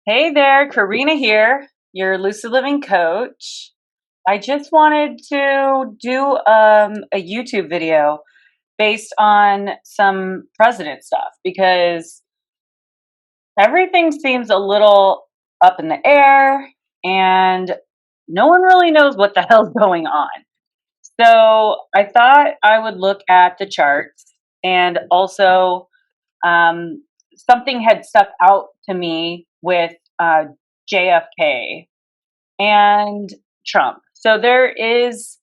Hey there, Karina here, your Lucid Living coach. I just wanted to do a YouTube video based on some president stuff because everything seems a little up in the air and no one really knows what the hell's going on. So I thought I would look at the charts and also um, something had stuck out to me with JFK and Trump. So there is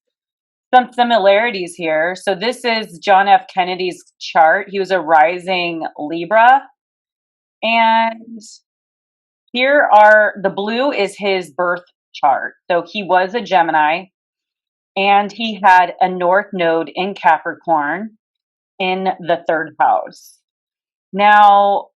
some similarities here. So this is John F. Kennedy's chart. He was a rising Libra. And here are the blue is his birth chart. So he was a Gemini and he had a North Node in Capricorn in the third house. Now,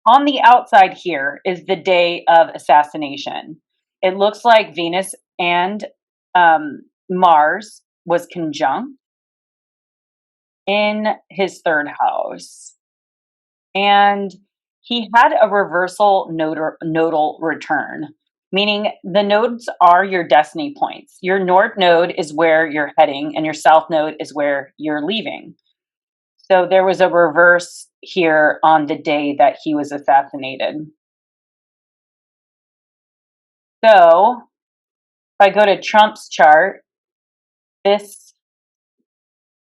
on the outside here is the day of assassination. It looks like Venus and Mars was conjunct in his third house. And he had a reversal nodal return, meaning the nodes are your destiny points. Your north node is where you're heading, and your south node is where you're leaving. So there was a reverse here on the day that he was assassinated. So if I go to Trump's chart, this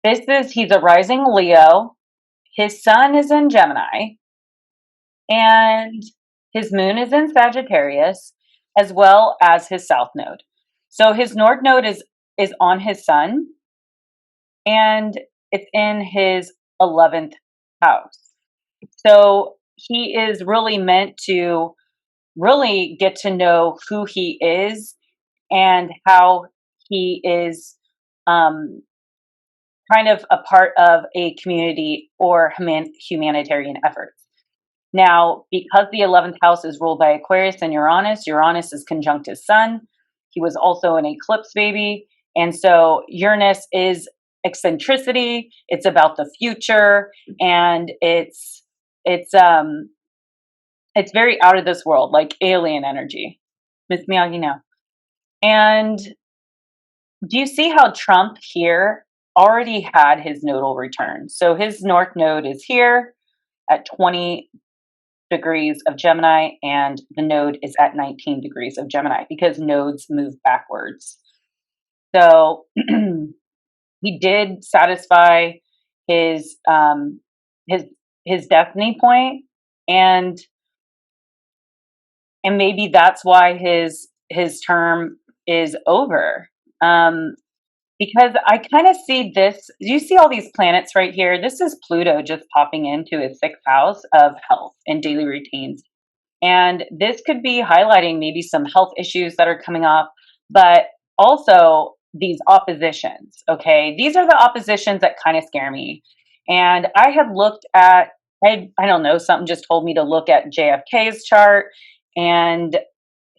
is, he's a rising Leo. His sun is in Gemini and his moon is in Sagittarius, as well as his south node. So his north node is on his sun and it's in his 11th house. So he is really meant to really get to know who he is and how he is kind of a part of a community or humanitarian efforts. Now, because the 11th house is ruled by Aquarius and Uranus is conjunct his sun. He was also an eclipse baby. And so Uranus is eccentricity. It's about the future. And it's very out of this world, like alien energy. Miss Miyagi now. And do you see how Trump here already had his nodal return? So his north node is here at 20 degrees of Gemini, and the node is at 19 degrees of Gemini because nodes move backwards. So he did satisfy his destiny point, and maybe that's why his term is over. Because I kind of see this, you see all these planets right here? This is Pluto just popping into his sixth house of health and daily routines. And this could be highlighting maybe some health issues that are coming up, but also these oppositions, okay? These are the oppositions that kind of scare me. And I had looked at, I don't know, something just told me to look at JFK's chart and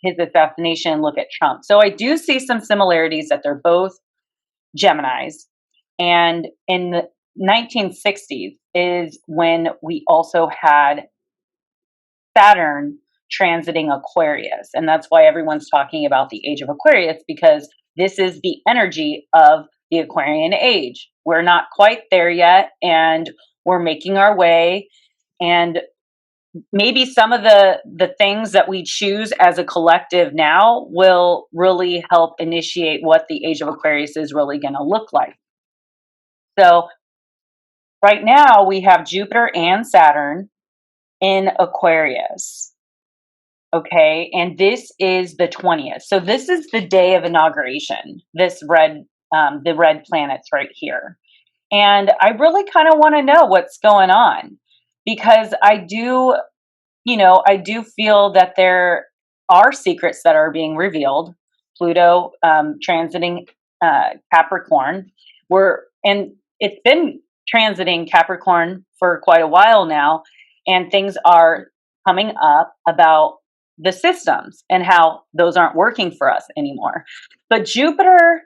his assassination, look at Trump. So I do see some similarities that they're both Geminis. And in the 1960s is when we also had Saturn transiting Aquarius. And that's why everyone's talking about the age of Aquarius, because this is the energy of the Aquarian age. We're not quite there yet, and we're making our way. And maybe some of the things that we choose as a collective now will really help initiate what the age of Aquarius is really going to look like. So right now we have Jupiter and Saturn in Aquarius. Okay, and this is the 20th. So this is the day of inauguration, this red, the red planets right here. And I really kind of want to know what's going on, because I do feel that there are secrets that are being revealed. Pluto transiting Capricorn. And it's been transiting Capricorn for quite a while now, and things are coming up about the systems and how those aren't working for us anymore. But Jupiter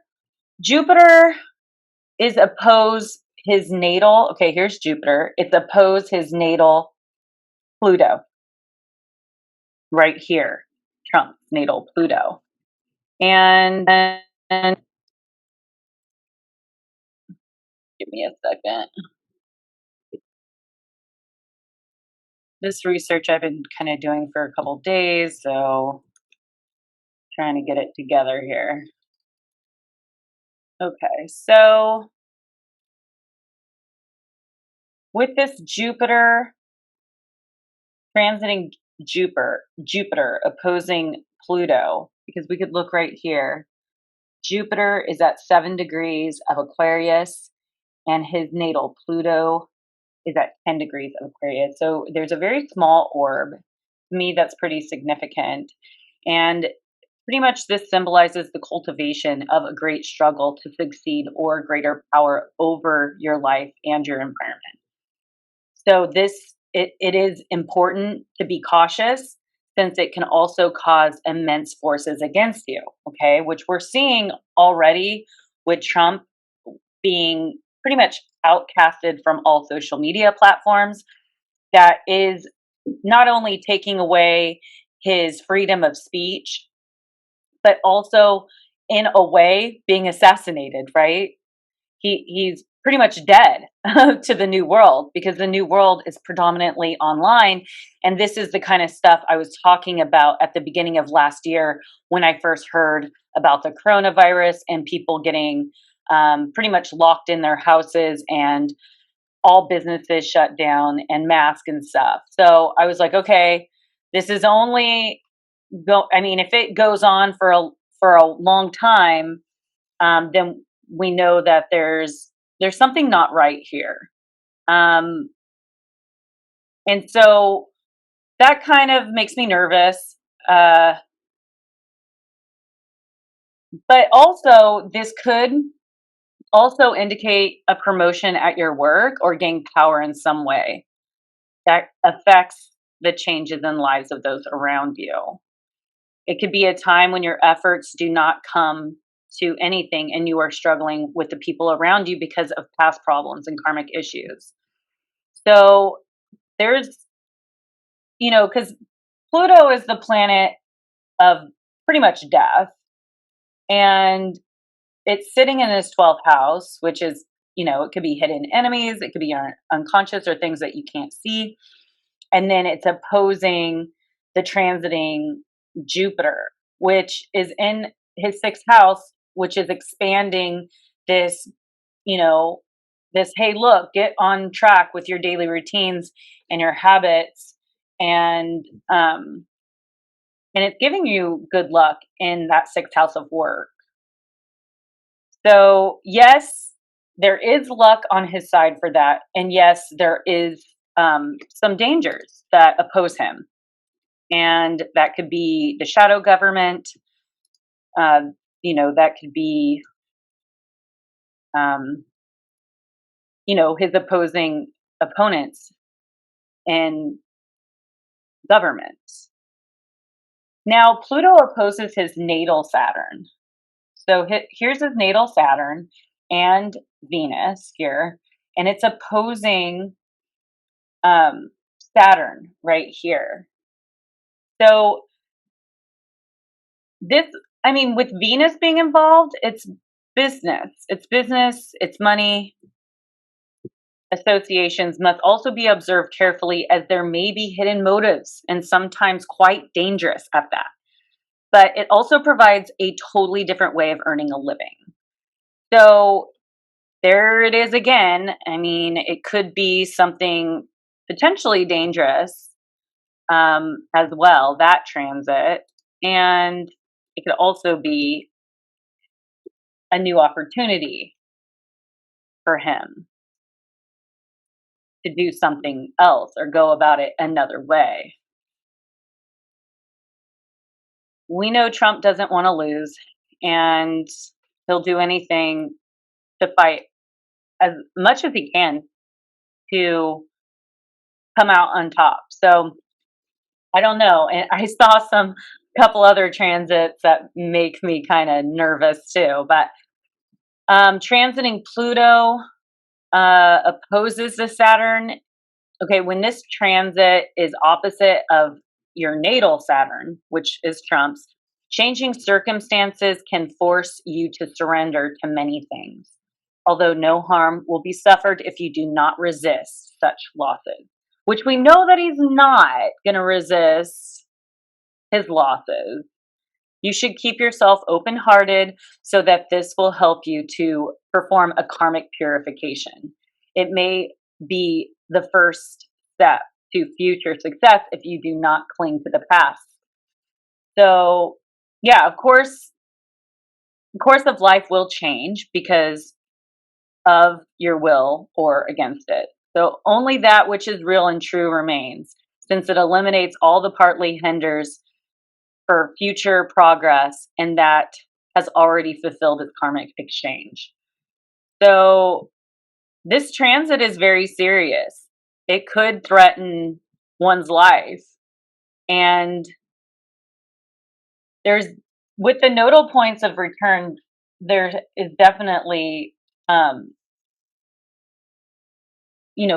is opposed his natal. Okay, here's Jupiter. It's opposed his natal Pluto. right here, Trump's natal Pluto. And give me a second. This research I've been kind of doing for a couple days, so trying to get it together here. Okay, so with this Jupiter transiting Jupiter opposing Pluto, because we could look right here. Jupiter is at 7 degrees of Aquarius, and his natal Pluto is at 10 degrees of Aquarius. So there's a very small orb. To me, that's pretty significant. And pretty much this symbolizes the cultivation of a great struggle to succeed or greater power over your life and your environment. So it is important to be cautious, since it can also cause immense forces against you, okay? Which we're seeing already with Trump being pretty much outcasted from all social media platforms. That is not only taking away his freedom of speech, but also in a way being assassinated, right? He's pretty much dead to the new world, because the new world is predominantly online. And this is the kind of stuff I was talking about at the beginning of last year when I first heard about the coronavirus and people getting pretty much locked in their houses and all businesses shut down and masks and stuff. So I was like, okay, this is only I mean, if it goes on for a long time, then we know that there's something not right here. Um, and so that kind of makes me nervous. Uh, but also, this could also indicate a promotion at your work or gain power in some way that affects the changes in lives of those around you. It could be a time when your efforts do not come to anything and you are struggling with the people around you because of past problems and karmic issues. So there's, because Pluto is the planet of pretty much death, and it's sitting in this 12th house, which is, it could be hidden enemies, it could be your unconscious or things that you can't see. And then it's opposing the transiting Jupiter, which is in his 6th house, which is expanding this, you know, this, hey, look, get on track with your daily routines and your habits. And it's giving you good luck in that 6th house of work. So yes, there is luck on his side for that. And yes, there is some dangers that oppose him. And that could be the shadow government. That could be, um, his opposing opponents in government. Now, Pluto opposes his natal Saturn. So here's his natal Saturn and Venus here, and it's opposing Saturn right here. So this, I mean, with Venus being involved, it's business, it's money. Associations must also be observed carefully, as there may be hidden motives and sometimes quite dangerous at that. But it also provides a totally different way of earning a living. So there it is again. I mean, it could be something potentially dangerous as well, that transit. And it could also be a new opportunity for him to do something else or go about it another way. We know Trump doesn't want to lose, and he'll do anything to fight as much as he can to come out on top. So I don't know. And I saw some couple other transits that make me kind of nervous too. But transiting Pluto opposes the Saturn. Okay, when this transit is opposite of your natal Saturn, which is Trump's, changing circumstances can force you to surrender to many things, although no harm will be suffered if you do not resist such losses, which we know that he's not going to resist his losses. You should keep yourself open-hearted so that this will help you to perform a karmic purification. It may be the first step to future success if you do not cling to the past. So, yeah, of course, the course of life will change because of your will or against it. So only that which is real and true remains, since it eliminates all the partly hinders for future progress, and that has already fulfilled its karmic exchange. So this transit is very serious. It could threaten one's life. And there's, with the nodal points of return, there is definitely,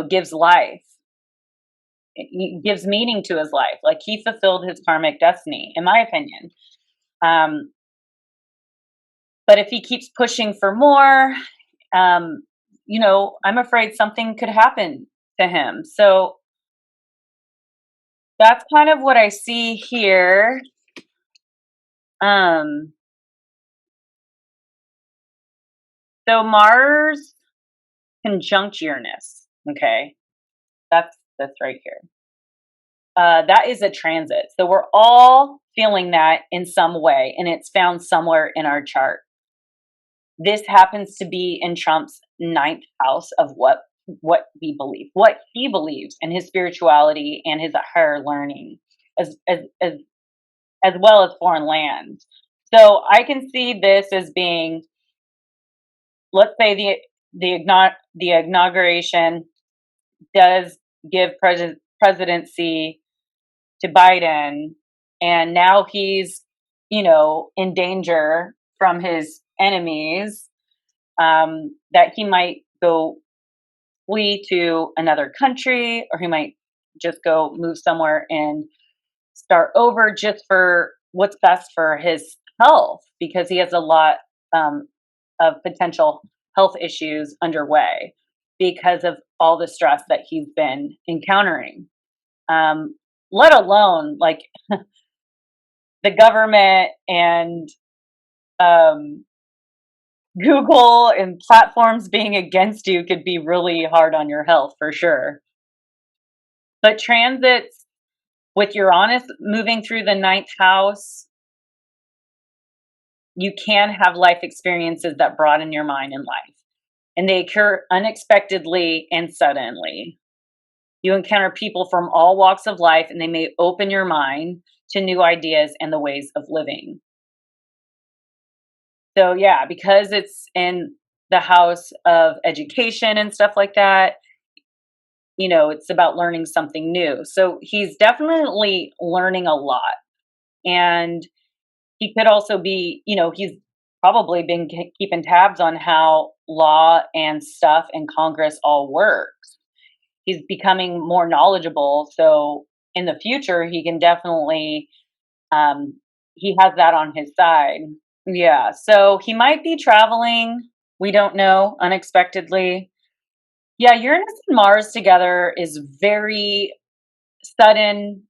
gives life. It gives meaning to his life. Like, he fulfilled his karmic destiny, in my opinion. But if he keeps pushing for more, I'm afraid something could happen to him. So that's kind of what I see here. So Mars conjunct Uranus. Okay, that's right here. That is a transit. So we're all feeling that in some way, and it's found somewhere in our chart. This happens to be in Trump's ninth house of what we believe, what he believes, in his spirituality and his higher learning, as well as foreign lands. So I can see this as being, let's say the inauguration does give presidency to Biden, and now he's, in danger from his enemies, that he might go flee to another country, or he might just go move somewhere and start over just for what's best for his health, because he has a lot of potential health issues underway because of all the stress that he's been encountering. Let alone, like, the government and Google and platforms being against you could be really hard on your health, for sure. But transits with Uranus moving through the ninth house, you can have life experiences that broaden your mind and life, and they occur unexpectedly and suddenly. You encounter people from all walks of life, and they may open your mind to new ideas and the ways of living. So yeah, because it's in the house of education and stuff like that, it's about learning something new. So he's definitely learning a lot. And he could also be, he's probably been keeping tabs on how law and stuff in Congress all works. He's becoming more knowledgeable. So in the future, he can definitely, he has that on his side. Yeah. So he might be traveling. We don't know, unexpectedly. Yeah. Uranus and Mars together is very sudden,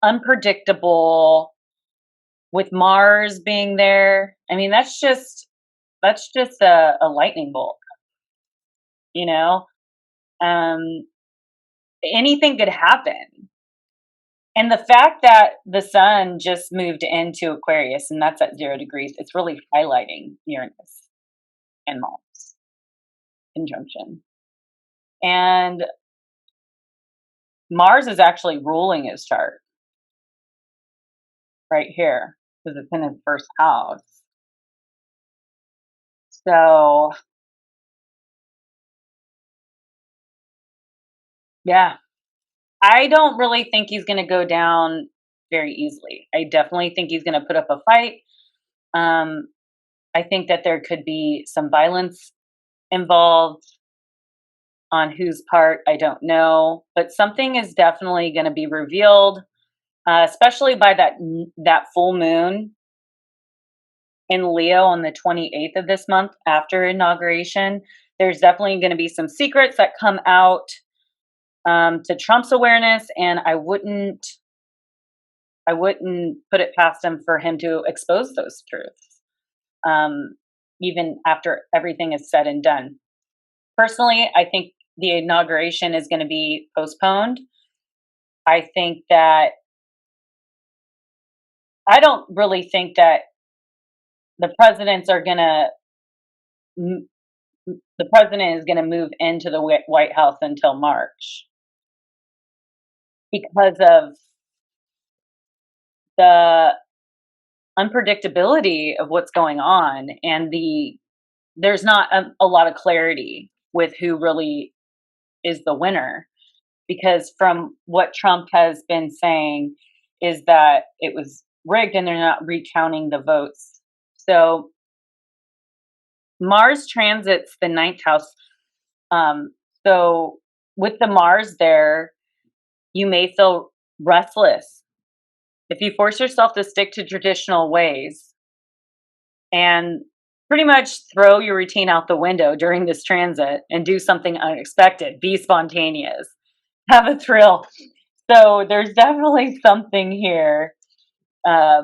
unpredictable, with Mars being there. I mean, that's just a lightning bolt, you know? Um, anything could happen. And the fact that the sun just moved into Aquarius, and that's at 0 degrees, it's really highlighting Uranus and Mars conjunction. And Mars is actually ruling his chart right here because it's in his first house. So, yeah, I don't really think he's going to go down very easily. I definitely think he's going to put up a fight. I think that there could be some violence involved. On whose part, I don't know, but something is definitely going to be revealed. especially by that full moon in Leo on the 28th of this month after inauguration. There's definitely going to be some secrets that come out to Trump's awareness, and I wouldn't put it past him for him to expose those truths, even after everything is said and done. Personally, I think the inauguration is going to be postponed. I don't really think that the presidents are going to the president is going to move into the White House until March because of the unpredictability of what's going on, and there's not a lot of clarity with who really is the winner, because from what Trump has been saying is that it was rigged and they're not recounting the votes. So Mars transits the ninth house. So with the Mars there, you may feel restless if you force yourself to stick to traditional ways and pretty much throw your routine out the window during this transit and do something unexpected. Be spontaneous, have a thrill. So there's definitely something here. I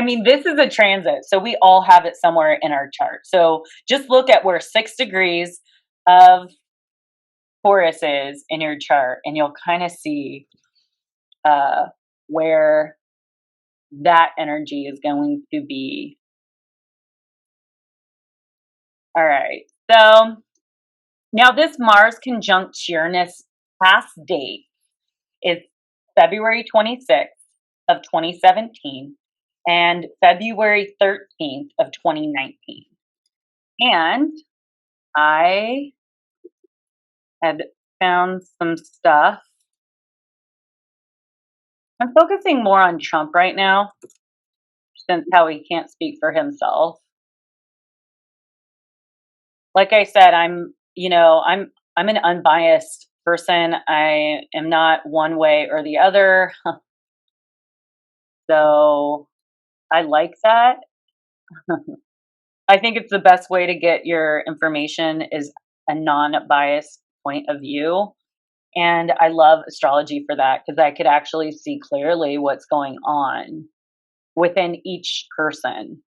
mean, this is a transit, so we all have it somewhere in our chart. So just look at where 6 degrees of Taurus is in your chart, and you'll kind of see where that energy is going to be. All right. So now this Mars conjunct Uranus past date is February 26th of 2017 and February 13th of 2019. And I had found some stuff. I'm focusing more on Trump right now, since how he can't speak for himself. Like I said, I'm an unbiased person. I am not one way or the other. So I like that. I think it's the best way to get your information is a non-biased point of view. And I love astrology for that, because I could actually see clearly what's going on within each person.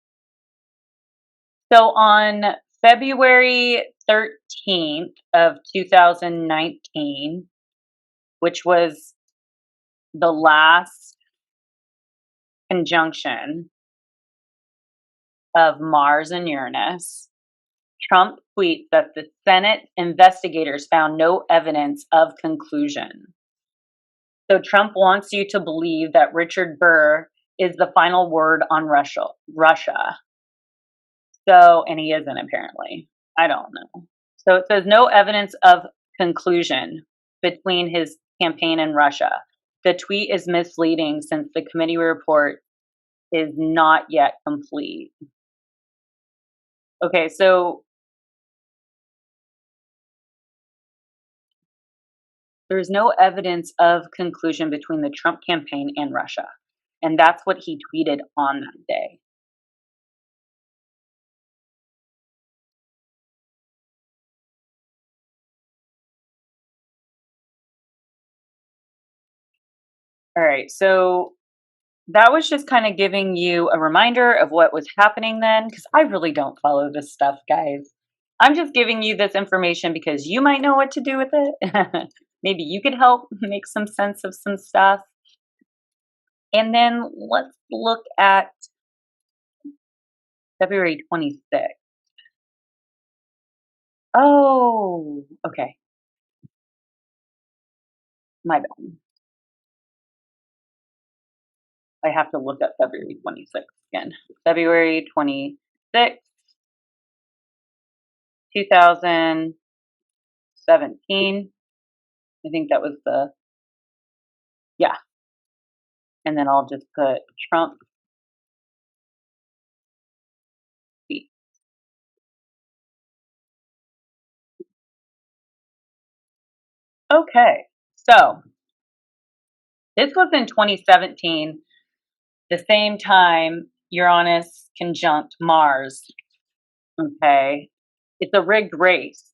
So on February 13th of 2019, which was the last conjunction of Mars and Uranus, Trump tweets that the Senate investigators found no evidence of conclusion. So Trump wants you to believe that Richard Burr is the final word on Russia. So, and he isn't apparently. I don't know. So it says no evidence of conclusion between his campaign and Russia. The tweet is misleading since the committee report is not yet complete. Okay, so there's no evidence of conclusion between the Trump campaign and Russia. And that's what he tweeted on that day. All right, so that was just kind of giving you a reminder of what was happening then, because I really don't follow this stuff, guys. I'm just giving you this information because you might know what to do with it. Maybe you could help make some sense of some stuff. And then let's look at February 26th. Oh, okay. My bad. I have to look at February 26th again. February 26th, 2017. I think that was yeah. And then I'll just put Trump tweet. Okay, so This was in 2017, the same time Uranus conjunct Mars. Okay. It's a rigged race.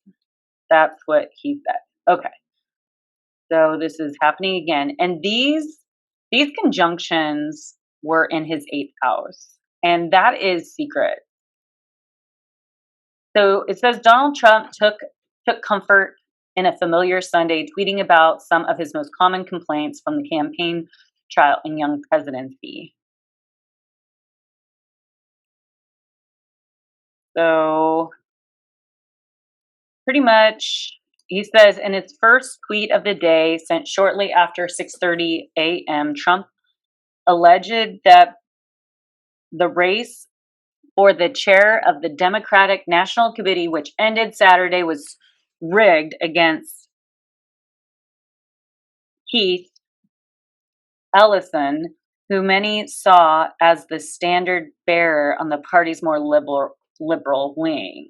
That's what he said. Okay. So this is happening again. And these conjunctions were in his eighth house. And that is secret. So it says Donald Trump took comfort in a familiar Sunday, tweeting about some of his most common complaints from the campaign trail and young presidency. So pretty much he says in its first tweet of the day, sent shortly after 6:30 a.m., Trump alleged that the race for the chair of the Democratic National Committee, which ended Saturday, was rigged against Keith Ellison, who many saw as the standard bearer on the party's more liberal wing.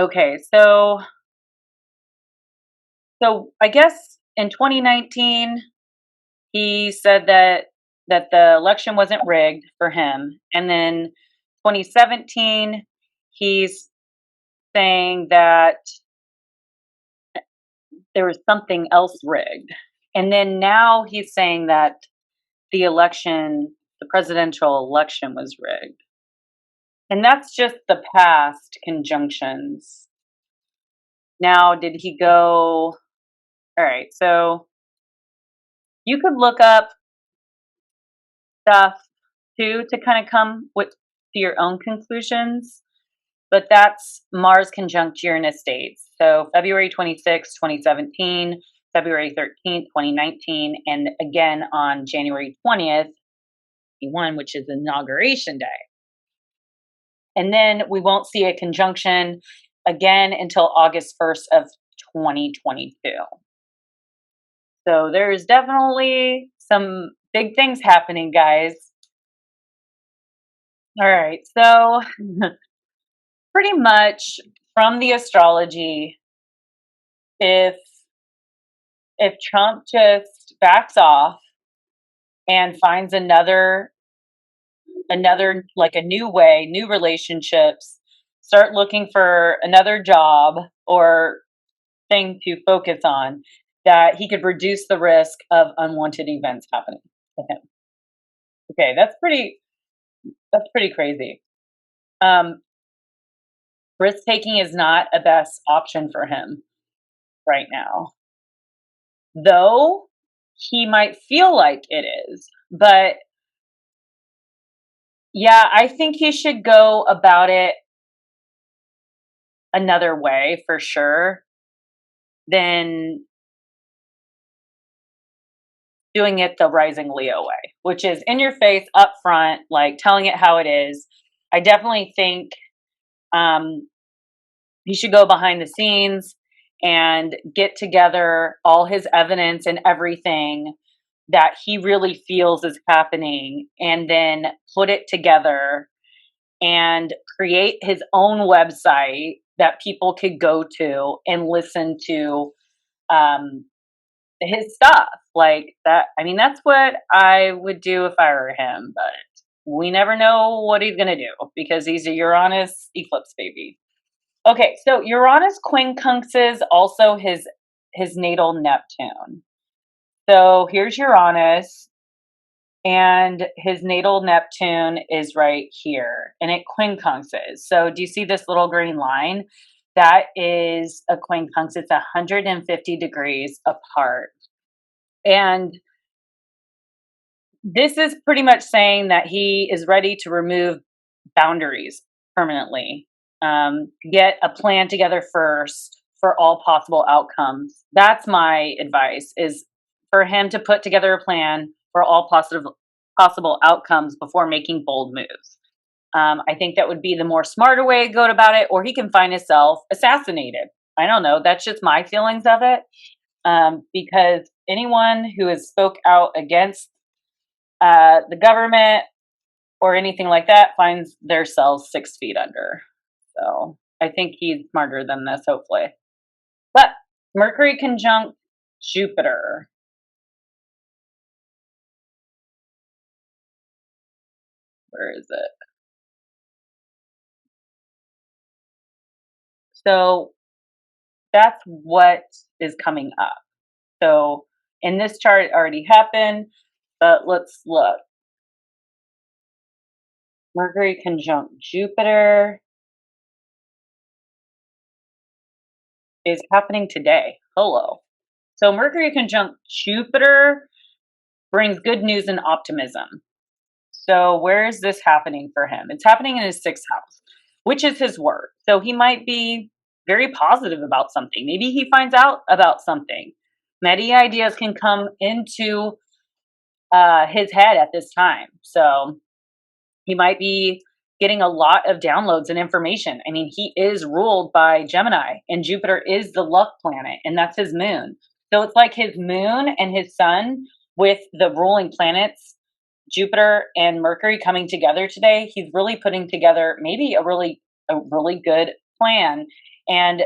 Okay, so I guess in 2019 he said that the election wasn't rigged for him, and then 2017 he's saying that there was something else rigged, and then now he's saying that the presidential election was rigged. And that's just the past conjunctions. Now, did he go? All right, so you could look up stuff too to kind of come with to your own conclusions, but that's Mars conjunct Uranus dates. So February 26, 2017, February 13th, 2019, and again on January 20th, which is Inauguration Day. And then we won't see a conjunction again until August 1st of 2022. So there's definitely some big things happening, guys. All right. So pretty much from the astrology, if Trump just backs off and finds another like a new way, new relationships, start looking for another job or thing to focus on, that he could reduce the risk of unwanted events happening to him. Okay, that's pretty crazy. Risk taking is not a best option for him right now, though he might feel like it is. But yeah, I think he should go about it another way for sure than doing it the rising Leo way, which is in your face, up front, like telling it how it is. I definitely think he should go behind the scenes and get together all his evidence and everything that he really feels is happening, and then put it together and create his own website that people could go to and listen to his stuff like that. I mean, that's what I would do if I were him, but we never know what he's going to do because he's a Uranus eclipse baby. Okay, so Uranus quincunxes also his natal Neptune. So here's Uranus, and his natal Neptune is right here, and it quincunxes. So do you see this little green line? That is a quincunx. It's 150 degrees apart. And this is pretty much saying that he is ready to remove boundaries permanently. Get a plan together first for all possible outcomes. That's my advice, is for him to put together a plan for all possible outcomes before making bold moves. I think that would be the more smarter way to go about it, or he can find himself assassinated. I don't know. That's just my feelings of it. Because anyone who has spoke out against the government or anything like that finds themselves 6 feet under. So I think he's smarter than this, hopefully. But Mercury conjunct Jupiter. Where is it? So that's what is coming up. So, in this chart, it already happened, but let's look. Mercury conjunct Jupiter is happening today. Hello. So, Mercury conjunct Jupiter brings good news and optimism. So, where is this happening for him? It's happening in his sixth house, which is his work. So, he might be very positive about something. Maybe he finds out about something. Many ideas can come into his head at this time. So, he might be getting a lot of downloads and information. I mean, he is ruled by Gemini, and Jupiter is the luck planet, and that's his moon. So it's like his moon and his sun with the ruling planets, Jupiter and Mercury coming together today. He's really putting together maybe a really good plan, and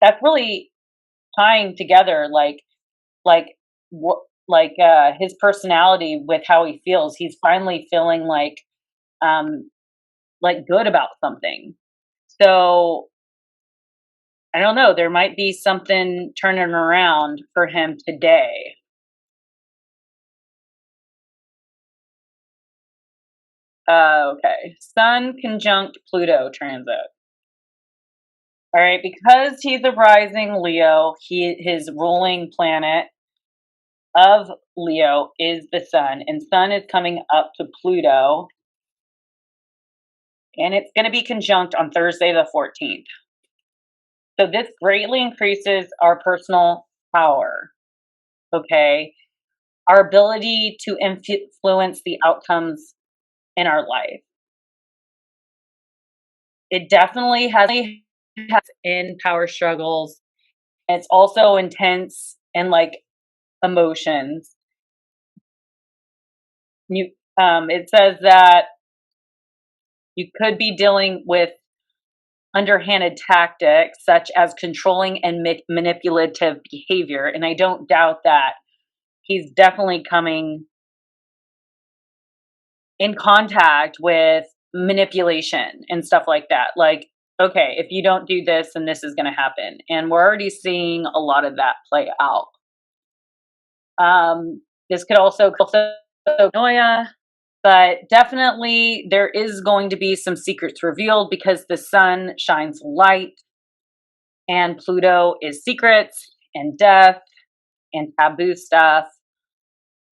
that's really tying together like what his personality with how he feels. He's finally feeling um good about something. So I don't know, there might be something turning around for him today. Okay. Sun conjunct Pluto transit. All right, because he's a rising Leo, his ruling planet of Leo is the sun, and sun is coming up to Pluto, and it's going to be conjunct on Thursday the 14th. So this greatly increases our personal power, okay? Our ability to influence the outcomes in our life. It definitely has in power struggles. It's also intense and emotions. It says that you could be dealing with underhanded tactics such as controlling and manipulative behavior, and I don't doubt that. He's definitely coming in contact with manipulation and stuff like that. Like, okay, if you don't do this, then this is going to happen. And we're already seeing a lot of that play out. This could also paranoia, but definitely there is going to be some secrets revealed because the sun shines light and Pluto is secrets and death and taboo stuff.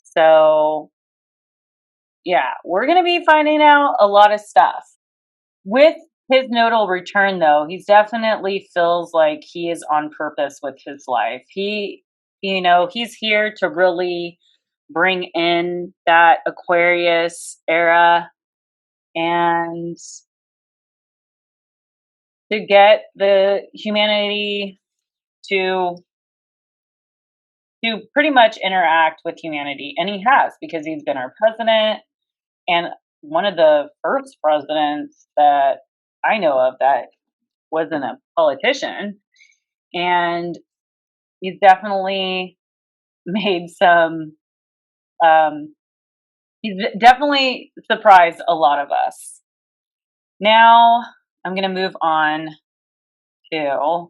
So, yeah, we're going to be finding out a lot of stuff. With his nodal return, though, he definitely feels like he is on purpose with his life. He's here to really bring in that Aquarius era and to get the humanity to pretty much interact with humanity. And he has, because he's been our president and one of the first presidents that I know of that wasn't a politician. And he's definitely made some, he's definitely surprised a lot of us. Now I'm going to move on to,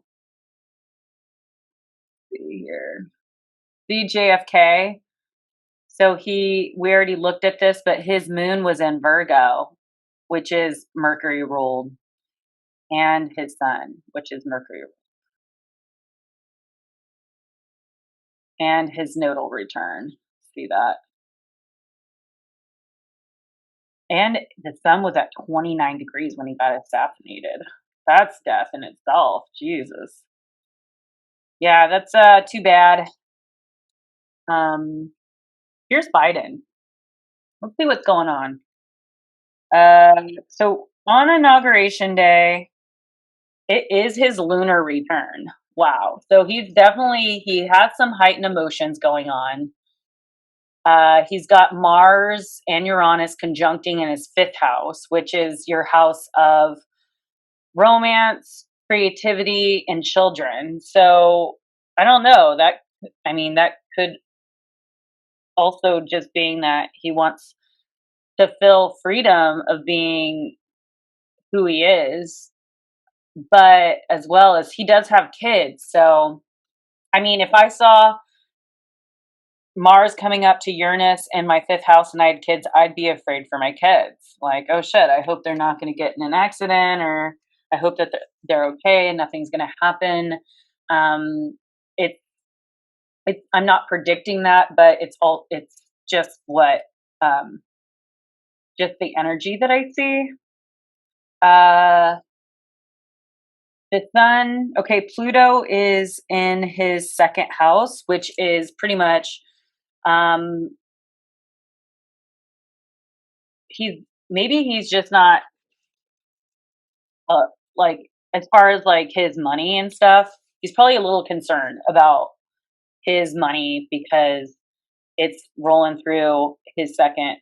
see here, see JFK. So we already looked at this, but his moon was in Virgo, which is Mercury ruled, and his sun, which is Mercury ruled, and his nodal return. See that? And the sun was at 29 degrees when he got assassinated. That's death in itself. Jesus. Yeah, that's too bad. Um, here's Biden. Let's see what's going on. So on Inauguration Day, it is his lunar return. Wow. So he has some heightened emotions going on. He's got Mars and Uranus conjuncting in his fifth house, which is your house of romance, creativity, and children. So I don't know. That could also just being that he wants to feel freedom of being who he is, but as well as he does have kids. So, I mean, if I saw Mars coming up to Uranus in my fifth house and I had kids, I'd be afraid for my kids. Like, oh shit, I hope they're not going to get in an accident, or I hope that they're okay and nothing's going to happen. Um, it, I'm not predicting that, but it's just what, um, just the energy that I see. Uh, the sun, okay, Pluto is in his second house, which is pretty much, um, he's just not, uh, like, as far as like his money and stuff, he's probably a little concerned about his money because it's rolling through his second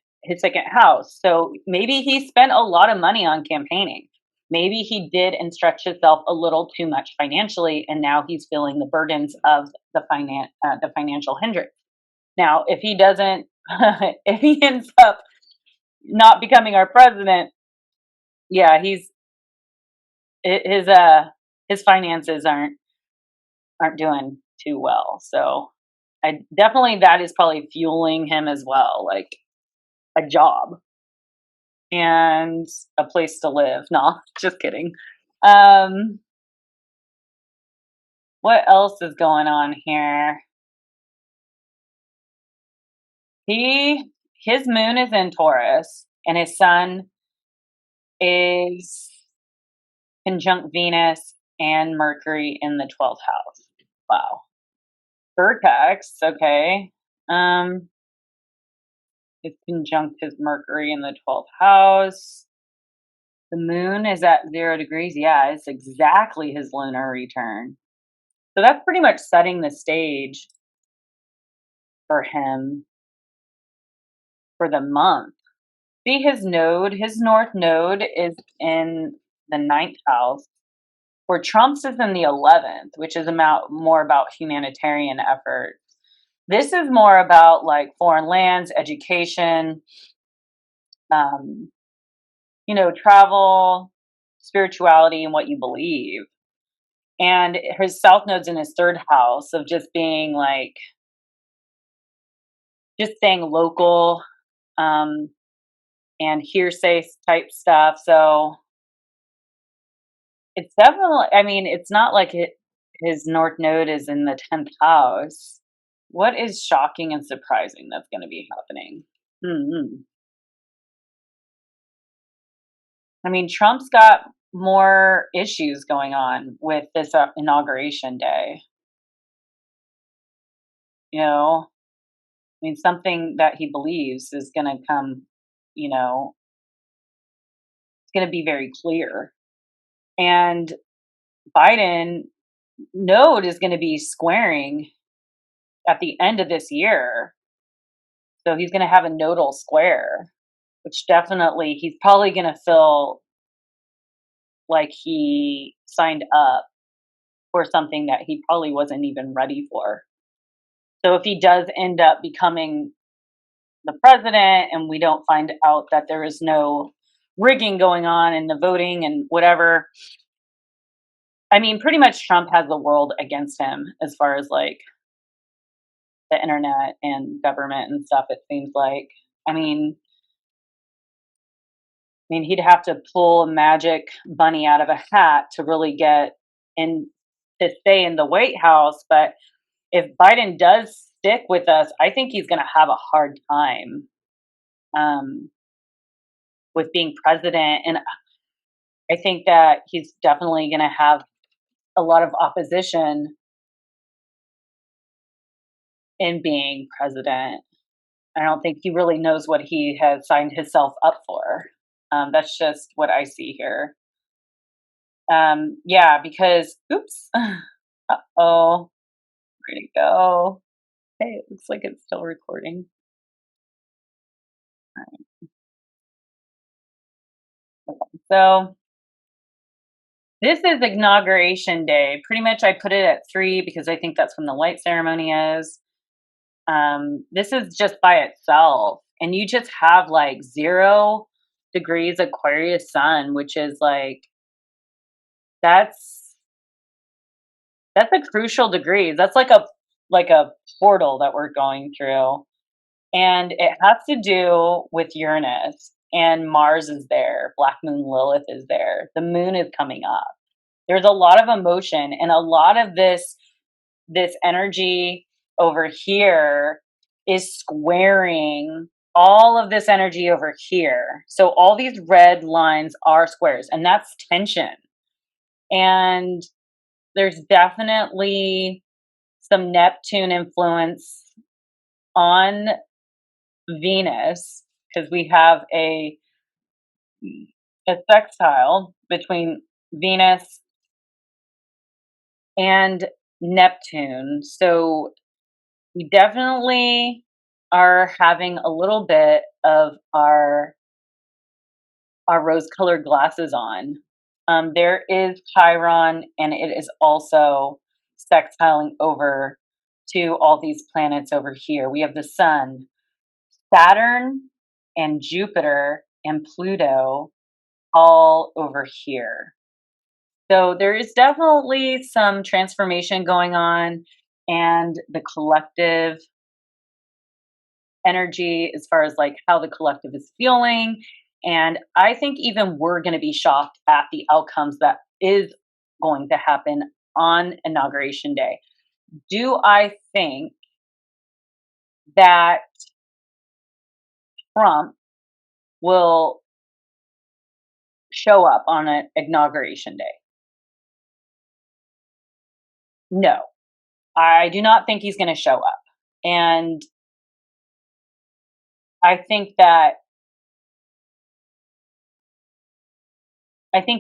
house. So maybe he spent a lot of money on campaigning. Maybe he did and stretched himself a little too much financially, and now he's feeling the burdens of the financial hindrance. Now, if he doesn't, if he ends up not becoming our president, yeah, his his finances aren't doing too well. So I definitely, that is probably fueling him as well, like a job and a place to live. No, just kidding. Um, what else is going on here? His moon is in Taurus and his sun is conjunct Venus and Mercury in the 12th house. Wow. Vertex, okay. Um, it's conjunct his Mercury in the 12th house. The moon is at 0 degrees. Yeah, it's exactly his lunar return. So that's pretty much setting the stage for him for the month. See his north node is in the ninth house, where Trump's is in the 11th, which is more about humanitarian efforts. This is more about like foreign lands, education, um, travel, spirituality, and what you believe. And his south node's in his third house of just being like, just staying local, um, and hearsay type stuff. So it's definitely, I mean, it's not like his north node is in the 10th house. What is shocking and surprising that's going to be happening? Hmm. I mean, Trump's got more issues going on with this inauguration day. I mean, something that he believes is going to come, it's going to be very clear. And Biden node is going to be squaring at the end of this year. So he's going to have a nodal square, which definitely he's probably going to feel like he signed up for something that he probably wasn't even ready for. So if he does end up becoming the president and we don't find out that there is no rigging going on in the voting and whatever, I mean, pretty much Trump has the world against him as far as like the internet and government and stuff, it seems like. I mean, he'd have to pull a magic bunny out of a hat to really get in to stay in the White House. But if Biden does stick with us, I think he's going to have a hard time, um, with being president. And I think that he's definitely going to have a lot of opposition in being president. I don't think he really knows what he has signed himself up for. That's just what I see here. Yeah, because oops, uh-oh, where'd it go? Hey, it looks like it's still recording. All right. Okay. So this is inauguration day. Pretty much, I put it at 3 because I think that's when the light ceremony is. This is just by itself. And you just have like 0 degrees Aquarius sun, which is like, that's that's a crucial degree. That's like a portal that we're going through. And it has to do with Uranus, and Mars is there, Black Moon Lilith is there, the moon is coming up. There's a lot of emotion, and a lot of this energy over here is squaring all of this energy over here. So all these red lines are squares, and that's tension. And there's definitely some Neptune influence on Venus, because we have a sextile between Venus and Neptune. So we definitely are having a little bit of our rose-colored glasses on. There is Chiron, and it is also sextiling over to all these planets over here. We have the Sun, Saturn, and Jupiter, and Pluto all over here. So there is definitely some transformation going on, and the collective energy as far as like how the collective is feeling. And I think even we're going to be shocked at the outcomes that is going to happen on Inauguration Day. Do I think that Trump will show up on an Inauguration Day? No, I do not think he's going to show up. And I think that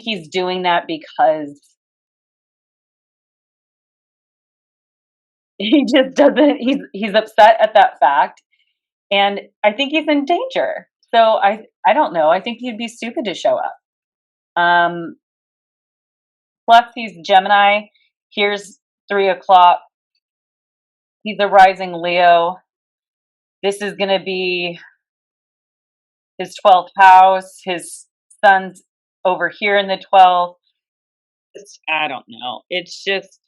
he's doing that because he just doesn't, he's upset at that fact, and I think he's in danger. So I don't know. I think he'd be stupid to show up. Plus he's Gemini. Here's 3 o'clock. He's a rising Leo. This is going to be his 12th house. His son's over here in the 12th. I don't know. It's just,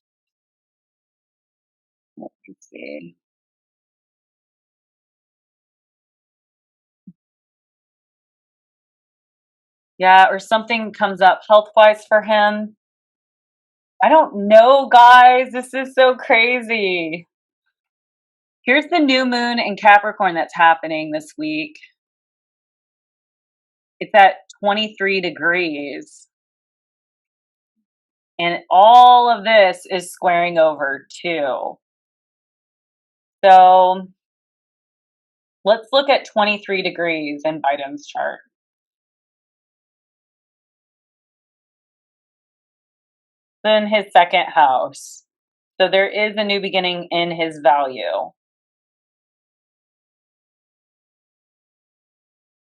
let me see. Yeah, or something comes up health wise for him. I don't know, guys. This is so crazy. Here's the new moon in Capricorn that's happening this week. It's at 23 degrees. And all of this is squaring over too. So let's look at 23 degrees in Biden's chart. In his second house. So there is a new beginning in his value.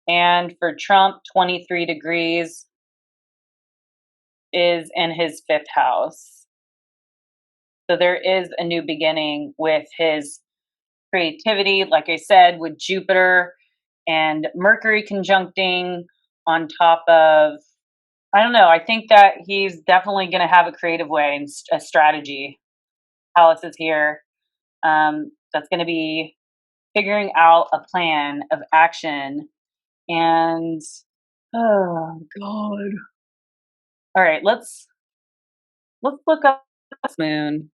And for Trump, 23 degrees is in his 5th house. So there is a new beginning with his creativity, like I said, with Jupiter and Mercury conjuncting on top of, I don't know, I think that he's definitely going to have a creative way and a strategy. Palace is here. That's going to be figuring out a plan of action. And oh god. All right, let's look up this moon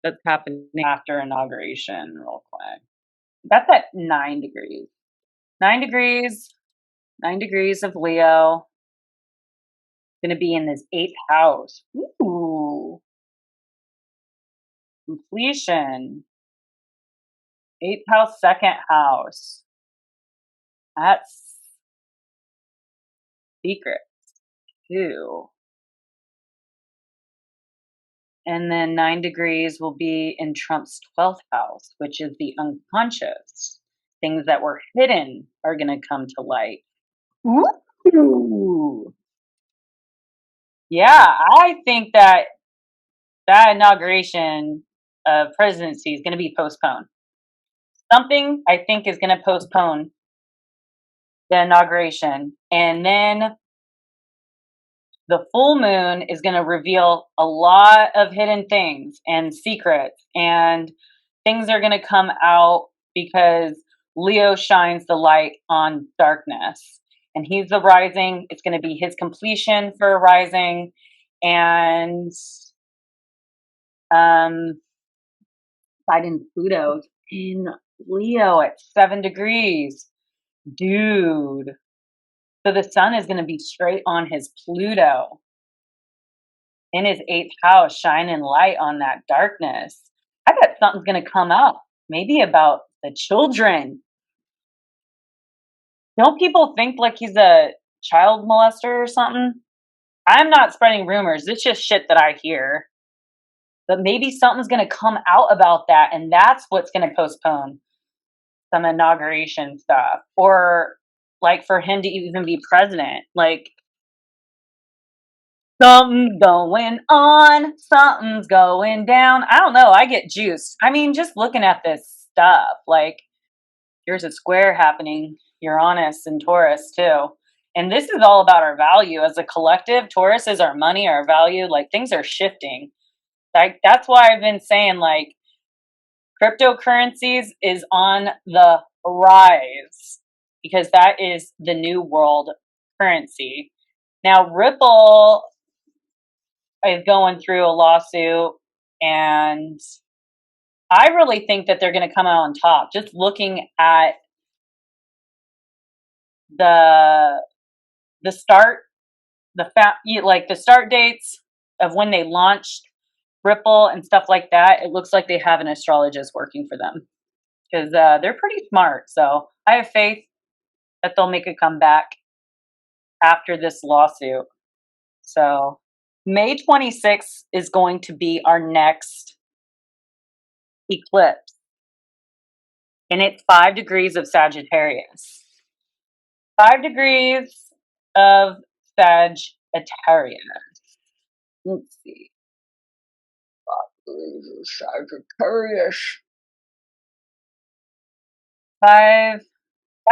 that's happening after inauguration real quick. That's at 9 degrees. 9 degrees, 9 degrees of Leo. Gonna be in this 8th house. Ooh. Completion. 8th house, 2nd house. That's secret too. And then 9 degrees will be in Trump's 12th house, which is the unconscious. Things that were hidden are going to come to light. Ooh. Yeah, I think that inauguration of presidency is going to be postponed. Something I think is going to postpone the inauguration. And then the full moon is going to reveal a lot of hidden things and secrets, and things are going to come out because Leo shines the light on darkness. And he's the rising. It's going to be his completion for a rising. And Biden Pluto in Leo at 7 degrees. Dude. So the sun is going to be straight on his Pluto in his 8th house, shining light on that darkness. I bet something's going to come up, maybe about the children. Don't people think like he's a child molester or something? I'm not spreading rumors. It's just shit that I hear. But maybe something's going to come out about that, and that's what's going to postpone some inauguration stuff. Or like for him to even be president. Like, something's going on, something's going down. I don't know. I get juiced. I mean, just looking at this stuff, like, there's a square happening, Uranus and Taurus too. And this is all about our value as a collective. Taurus is our money, our value. Like, things are shifting. Like, that's why I've been saying, like, cryptocurrencies is on the rise, because that is the new world currency. Now, Ripple is going through a lawsuit, and I really think that they're going to come out on top. Just looking at the start, like the start dates of when they launched Ripple and stuff like that, it looks like they have an astrologist working for them, because they're pretty smart. So I have faith that they'll make a comeback after this lawsuit. So May 26th is going to be our next eclipse, and it's 5 degrees of Sagittarius. 5 degrees of Sagittarius. Let's see. 5 degrees of Sagittarius.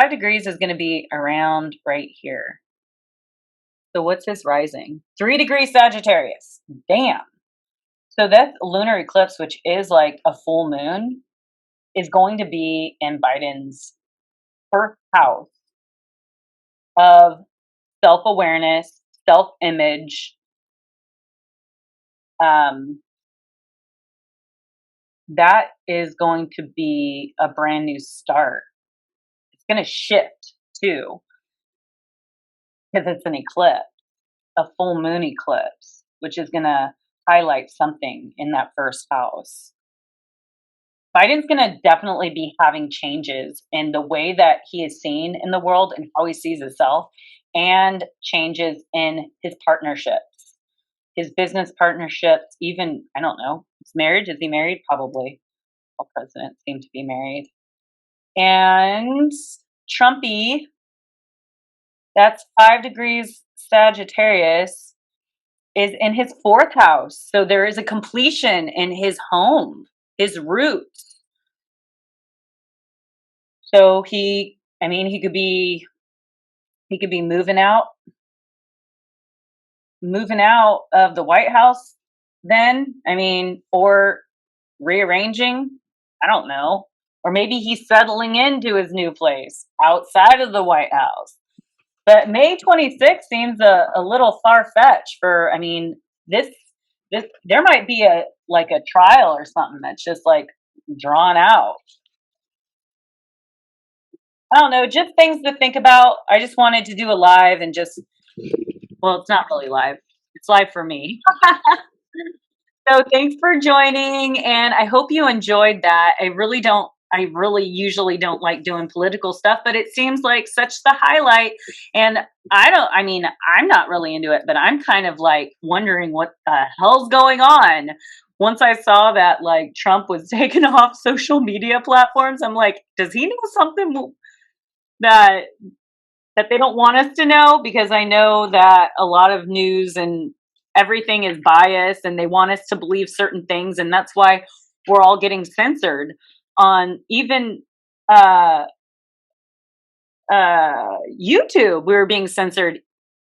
5 degrees is going to be around right here. So what's his rising? 3 degrees Sagittarius. Damn. So that lunar eclipse, which is like a full moon, is going to be in Biden's first house of self-awareness, self-image. That is going to be a brand new start. It's going to shift too, because it's an eclipse, a full moon eclipse, which is going to highlight something in that first house. Biden's going to definitely be having changes in the way that he is seen in the world and how he sees himself, and changes in his partnerships, his business partnerships, even, I don't know, his marriage. Is he married? Probably. All presidents seem to be married. And Trumpy, that's 5 degrees Sagittarius, is in his 4th house. So there is a completion in his home, his roots. So he could be moving out of the White House then, or rearranging, I don't know. Or maybe he's settling into his new place outside of the White House. But May 26th seems a little far-fetched for, this there might be a trial or something that's just like drawn out. I don't know, just things to think about. I just wanted to do a live and just, well, it's not really live. It's live for me. So thanks for joining, and I hope you enjoyed that. I really usually don't like doing political stuff, but it seems like such the highlight. And I'm not really into it, but I'm kind of like wondering what the hell's going on. Once I saw that like Trump was taken off social media platforms, I'm like, does he know something that they don't want us to know? Because I know that a lot of news and everything is biased, and they want us to believe certain things, and that's why we're all getting censored on even uh, YouTube, we were being censored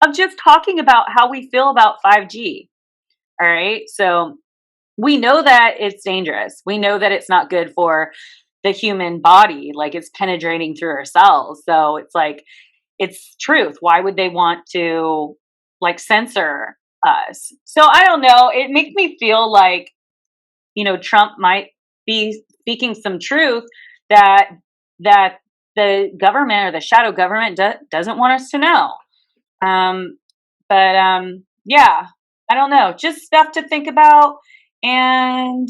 of just talking about how we feel about 5G. All right. So we know that it's dangerous. We know that it's not good for the human body. Like it's penetrating through our cells. So it's like, it's truth. Why would they want to like censor us? So I don't know. It makes me feel like, Trump might be speaking some truth that that the government or the shadow government doesn't want us to know. Um, but yeah, I don't know. Just stuff to think about. And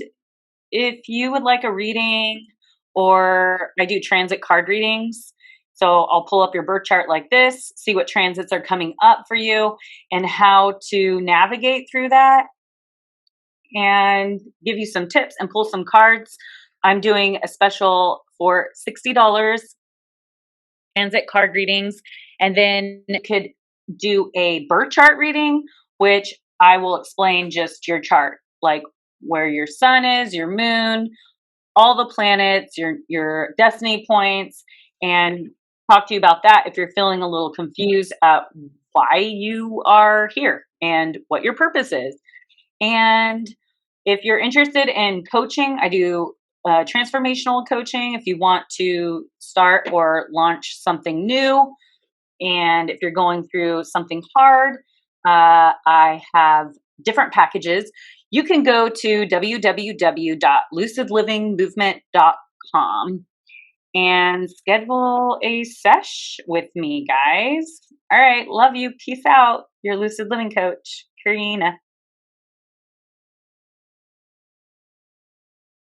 if you would like a reading, or I do transit card readings. So I'll pull up your birth chart like this, see what transits are coming up for you and how to navigate through that, and give you some tips and pull some cards. I'm doing a special for $60 transit card readings, and then could do a birth chart reading, which I will explain just your chart, like where your sun is, your moon, all the planets, your destiny points, and talk to you about that if you're feeling a little confused at why you are here and what your purpose is. And if you're interested in coaching, I do transformational coaching if you want to start or launch something new. And if you're going through something hard, I have different packages. You can go to www.lucidlivingmovement.com and schedule a sesh with me, guys. All right. Love you. Peace out. Your Lucid Living Coach, Karina.